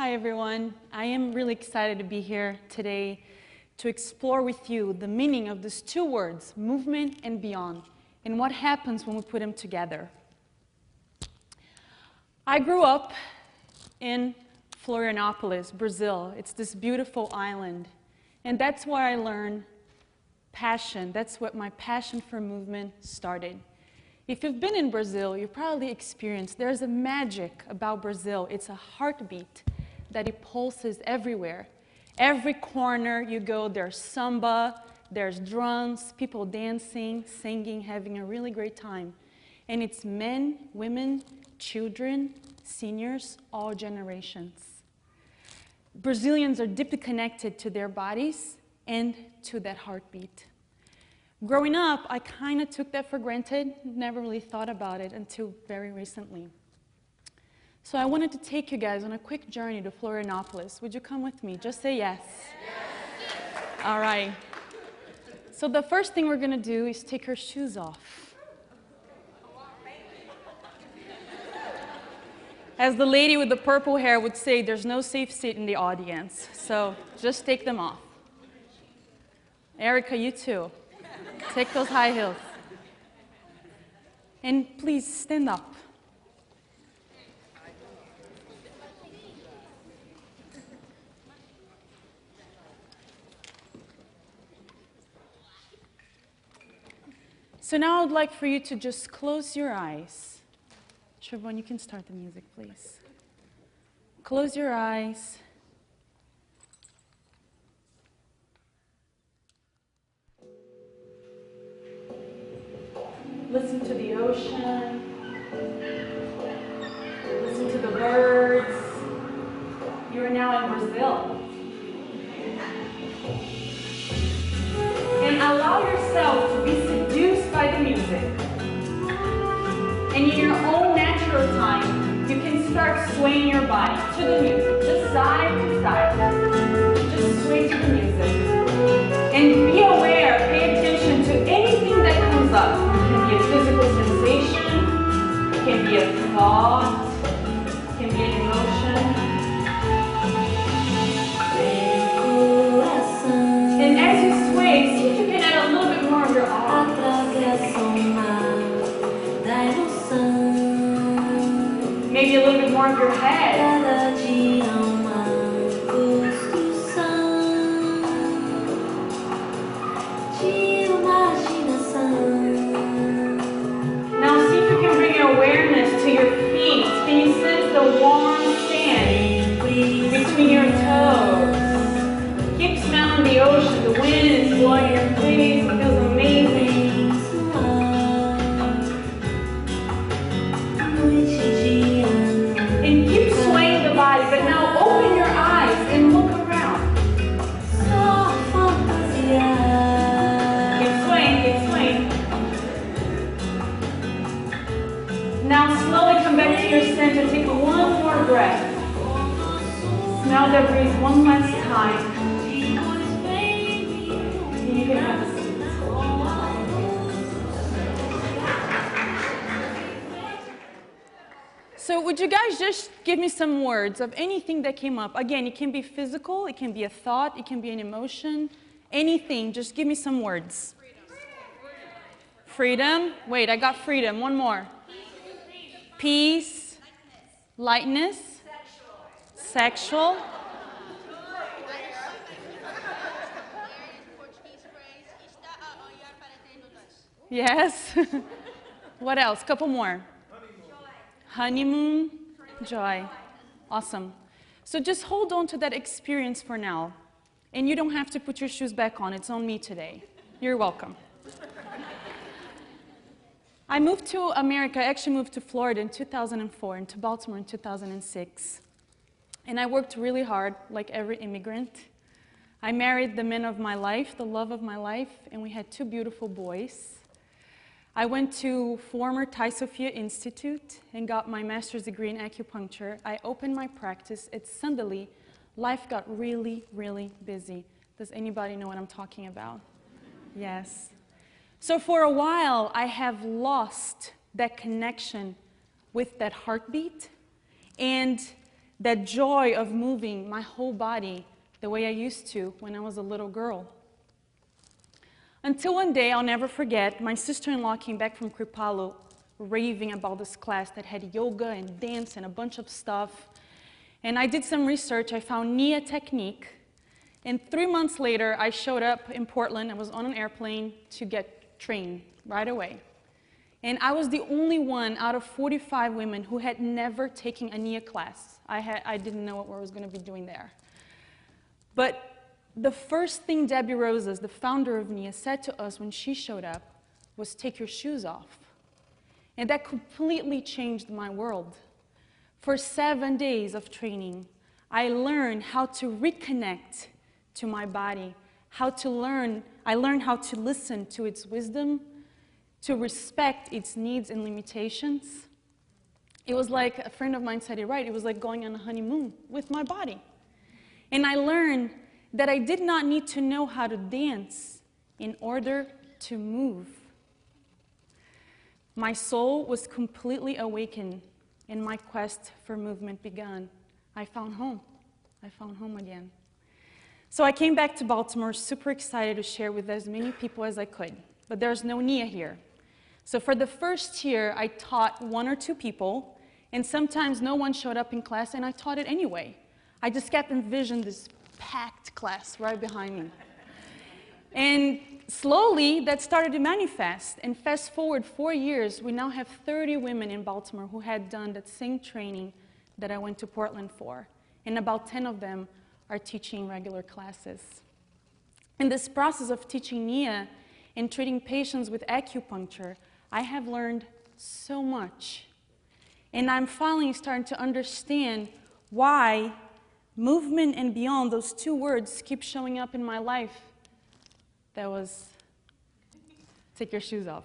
Hi everyone. I am really excited to be here today to explore with you the meaning of these two words, movement and beyond, and what happens when we put them together. I grew up in Florianópolis, Brazil. It's this beautiful island, and that's where I learned passion. That's what my passion for movement started. If you've been in Brazil, you probably experienced there's a magic about Brazil. It's a heartbeat that it pulses everywhere. Every corner you go, there's samba, there's drums, people dancing, singing, having a really great time. And it's men, women, children, seniors, all generations. Brazilians are deeply connected to their bodies and to that heartbeat. Growing up, I kind of took that for granted, never really thought about it until very recently. So I wanted to take you guys on a quick journey to Florianópolis. Would you come with me? Just say yes. Yes. All right. So the first thing we're going to do is take her shoes off. As the lady with the purple hair would say, there's no safe seat in the audience. So just take them off. Erica, you too. Take those high heels. And please stand up. So now I'd like for you to just close your eyes. Siobhan, you can start the music, please. Close your eyes. Listen to the ocean. Listen to the birds. You are now in Brazil. And allow yourself to be seduced by the music. And in your own natural time, you can start swaying your body to the music, just side to side. Just sway to the music. And be aware, pay attention to anything that comes up. It can be a physical sensation, it can be a thought, it can be an emotion. And as you sway, see if you can add a little bit more of your arms. Maybe a little bit more of your head. Now see if you can bring your awareness to your feet. Can you sense the warm sand between your toes? Keep smelling the ocean. The wind is blowing your face. It feels amazing. And keep swaying the body, but now open your eyes and look around. Keep swaying, keep swaying. Now slowly come back to your center. Take one more breath. Smell the breeze one last time. And you can have a seat. So would you guys just give me some words of anything that came up? Again, it can be physical, it can be a thought, it can be an emotion, anything. Just give me some words. Freedom. Wait, I got freedom. One more. Peace. Lightness. Sexual. Yes. What else? Couple more. Honeymoon, joy. Awesome. So just hold on to that experience for now. And you don't have to put your shoes back on. It's on me today. You're welcome. I moved to America. I actually moved to Florida in 2004 and to Baltimore in 2006. And I worked really hard, like every immigrant. I married the man of my life, the love of my life, and we had two beautiful boys. I went to former Thai Sophia Institute and got my master's degree in acupuncture. I opened my practice. Suddenly, life got really, really busy. Does anybody know what I'm talking about? Yes. So for a while, I have lost that connection with that heartbeat. And that joy of moving my whole body the way I used to when I was a little girl. Until one day, I'll never forget, my sister-in-law came back from Kripalu raving about this class that had yoga and dance and a bunch of stuff. And I did some research. I found Nia technique. And 3 months later, I showed up in Portland. I was on an airplane to get trained right away. And I was the only one out of 45 women who had never taken a Nia class. I didn't know what I was going to be doing there. But the first thing Debbie Rosas, the founder of Nia, said to us when she showed up was, take your shoes off. And that completely changed my world. For 7 days of training, I learned how to reconnect to my body, I learned how to listen to its wisdom, to respect its needs and limitations. It was like, a friend of mine said it right, it was like going on a honeymoon with my body. And I learned that I did not need to know how to dance in order to move. My soul was completely awakened, and my quest for movement began. I found home. I found home again. So I came back to Baltimore super excited to share with as many people as I could, but there's no Nia here. So for the first year, I taught 1 or 2 people, and sometimes no one showed up in class, and I taught it anyway. I just kept envisioning this packed class right behind me. And slowly, that started to manifest. And fast forward 4 years, we now have 30 women in Baltimore who had done that same training that I went to Portland for. And about 10 of them are teaching regular classes. In this process of teaching Nia and treating patients with acupuncture, I have learned so much. And I'm finally starting to understand why movement and beyond, those 2 words, keep showing up in my life. That was, take your shoes off.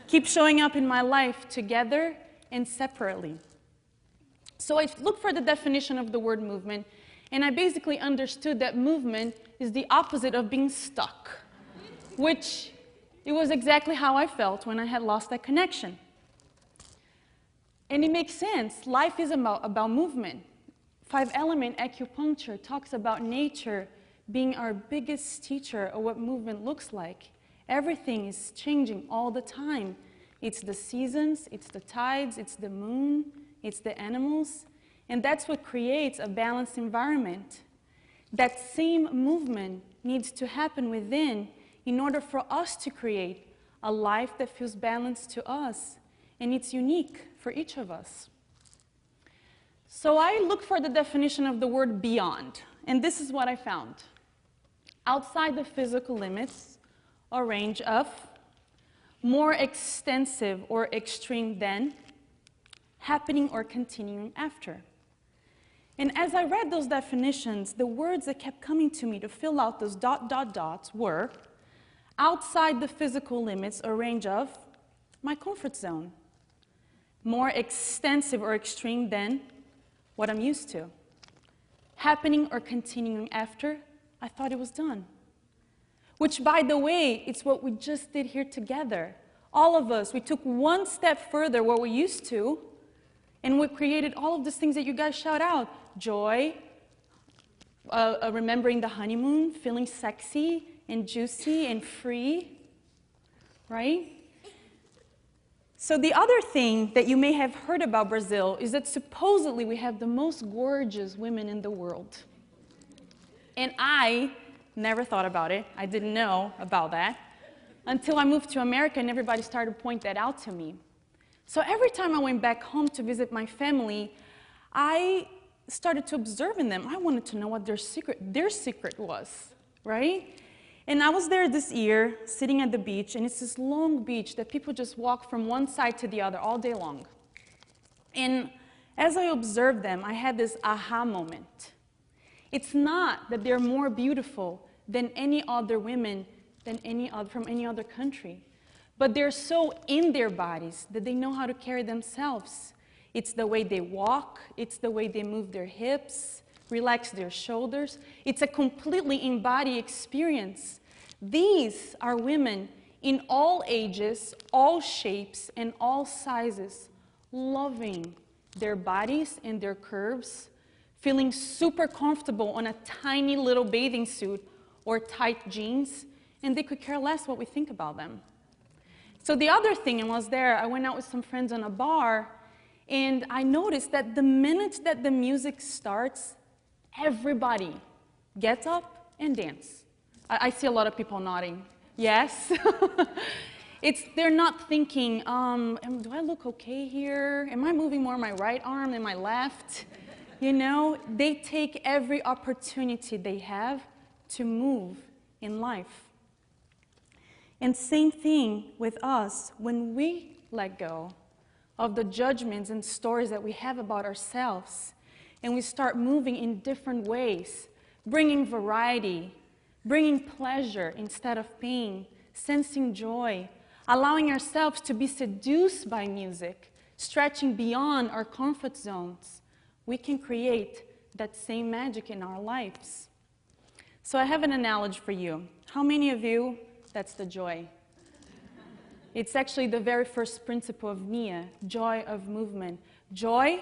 Keep showing up in my life together and separately. So I looked for the definition of the word movement, and I basically understood that movement is the opposite of being stuck, which it was exactly how I felt when I had lost that connection. And it makes sense. Life is about movement. 5-element acupuncture talks about nature being our biggest teacher of what movement looks like. Everything is changing all the time. It's the seasons, it's the tides, it's the moon, it's the animals, and that's what creates a balanced environment. That same movement needs to happen within in order for us to create a life that feels balanced to us, and it's unique for each of us. So I looked for the definition of the word beyond, and this is what I found. Outside the physical limits or range of, more extensive or extreme than, happening or continuing after. And as I read those definitions, the words that kept coming to me to fill out those ... were outside the physical limits or range of my comfort zone, more extensive or extreme than what I'm used to, happening or continuing after I thought it was done. Which, by the way, it's what we just did here together. All of us, we took one step further where we used to, and we created all of these things that you guys shout out. Joy, remembering the honeymoon, feeling sexy and juicy and free, right? So the other thing that you may have heard about Brazil is that supposedly we have the most gorgeous women in the world. And I never thought about it. I didn't know about that until I moved to America and everybody started to point that out to me. So every time I went back home to visit my family, I started to observe in them. I wanted to know what their secret was, right? And I was there this year, sitting at the beach, and it's this long beach that people just walk from one side to the other all day long. And as I observed them, I had this aha moment. It's not that they're more beautiful than any other women from any other country, but they're so in their bodies that they know how to carry themselves. It's the way they walk, it's the way they move their hips, relax their shoulders. It's a completely in-body experience. These are women in all ages, all shapes, and all sizes, loving their bodies and their curves, feeling super comfortable on a tiny little bathing suit or tight jeans, and they could care less what we think about them. So the other thing, and was there, I went out with some friends on a bar, and I noticed that the minute that the music starts, everybody gets up and dance. I see a lot of people nodding. Yes. They're not thinking, do I look okay here? Am I moving more my right arm than my left? You know, they take every opportunity they have to move in life. And same thing with us, when we let go of the judgments and stories that we have about ourselves, and we start moving in different ways, bringing variety, bringing pleasure instead of pain, sensing joy, allowing ourselves to be seduced by music, stretching beyond our comfort zones, we can create that same magic in our lives. So I have an analogy for you. How many of you, that's the joy? It's actually the very first principle of Nia, joy of movement. Joy,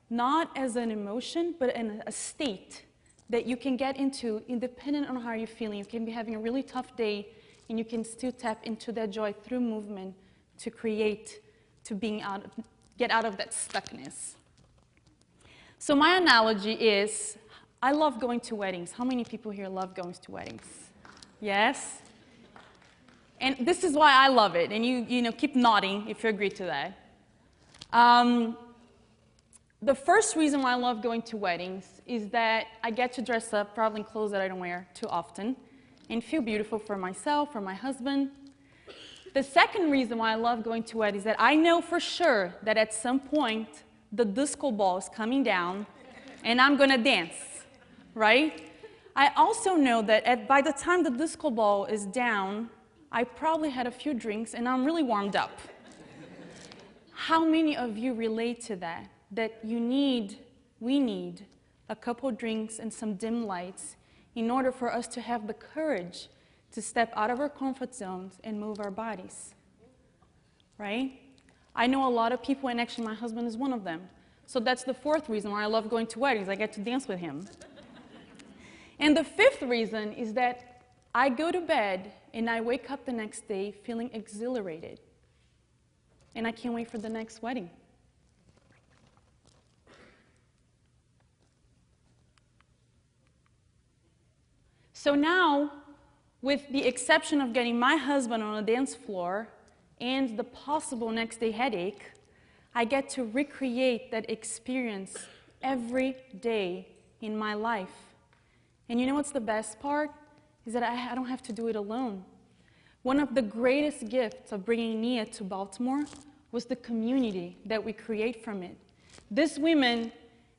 not as an emotion, but in a state that you can get into independent on how you're feeling. You can be having a really tough day, and you can still tap into that joy through movement to create, to get out of that stuckness. So my analogy is, I love going to weddings. How many people here love going to weddings? Yes? And this is why I love it, and you know, keep nodding if you agree to that. The first reason why I love going to weddings is that I get to dress up, probably in clothes that I don't wear too often, and feel beautiful for myself, for my husband. The second reason why I love going to weddings is that I know for sure that at some point the disco ball is coming down and I'm gonna dance, right? I also know that by the time the disco ball is down, I probably had a few drinks and I'm really warmed up. How many of you relate to that? That we need a couple drinks and some dim lights in order for us to have the courage to step out of our comfort zones and move our bodies, right? I know a lot of people, and actually my husband is one of them. So that's the fourth reason why I love going to weddings. I get to dance with him. And the fifth reason is that I go to bed and I wake up the next day feeling exhilarated. And I can't wait for the next wedding. So now, with the exception of getting my husband on a dance floor and the possible next day headache, I get to recreate that experience every day in my life. And you know what's the best part? Is that I don't have to do it alone. One of the greatest gifts of bringing Nia to Baltimore was the community that we create from it. These women,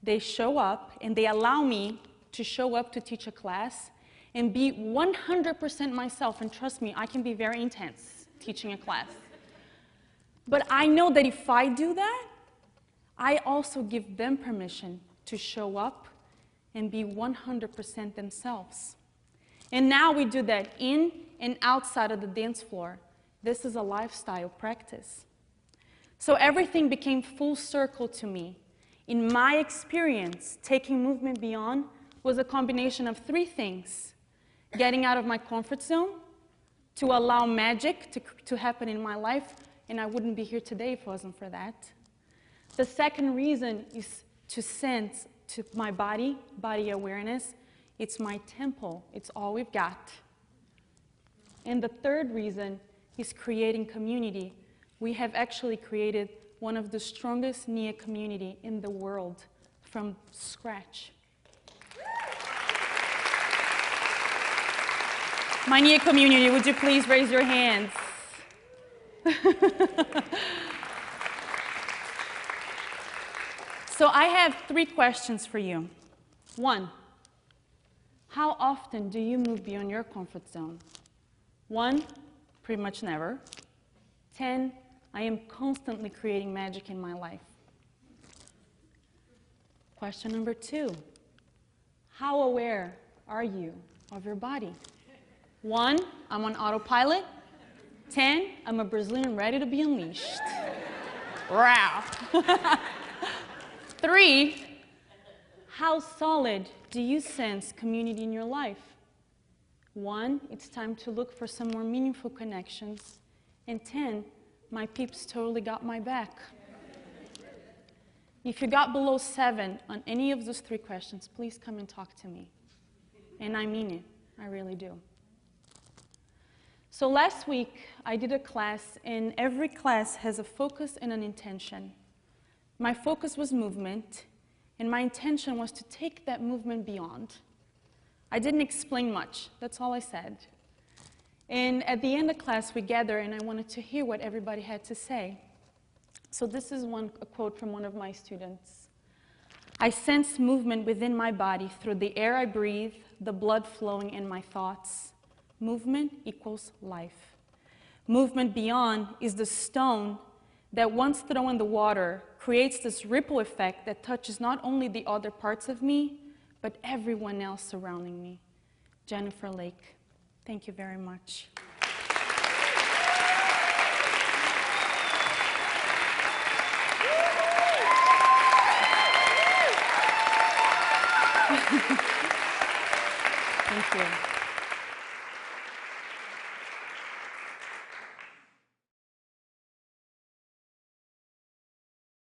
they show up and they allow me to show up to teach a class and be 100% myself. And trust me, I can be very intense teaching a class. But I know that if I do that, I also give them permission to show up and be 100% themselves. And now we do that in and outside of the dance floor. This is a lifestyle practice. So everything became full circle to me. In my experience, taking movement beyond was a combination of three things. Getting out of my comfort zone, to allow magic to happen in my life, and I wouldn't be here today if it wasn't for that. The second reason is to sense to my body awareness. It's my temple, it's all we've got. And the third reason is creating community. We have actually created one of the strongest Nia community in the world from scratch. My Nia community, would you please raise your hands? So I have 3 questions for you. 1, how often do you move beyond your comfort zone? 1, pretty much never. 10, I am constantly creating magic in my life. Question number 2, how aware are you of your body? 1, I'm on autopilot. 10, I'm a Brazilian ready to be unleashed. Wow. 3, How solid do you sense community in your life? 1, it's time to look for some more meaningful connections. And 10, my peeps totally got my back. If you got below 7 on any of those 3 questions, please come and talk to me. And I mean it, I really do. So last week, I did a class, and every class has a focus and an intention. My focus was movement, and my intention was to take that movement beyond. I didn't explain much, that's all I said. And at the end of class, we gathered, and I wanted to hear what everybody had to say. So this is a quote from one of my students. I sense movement within my body through the air I breathe, the blood flowing in my thoughts. Movement equals life. Movement beyond is the stone that once thrown in the water creates this ripple effect that touches not only the other parts of me, but everyone else surrounding me. Jennifer Lake, thank you very much. Thank you.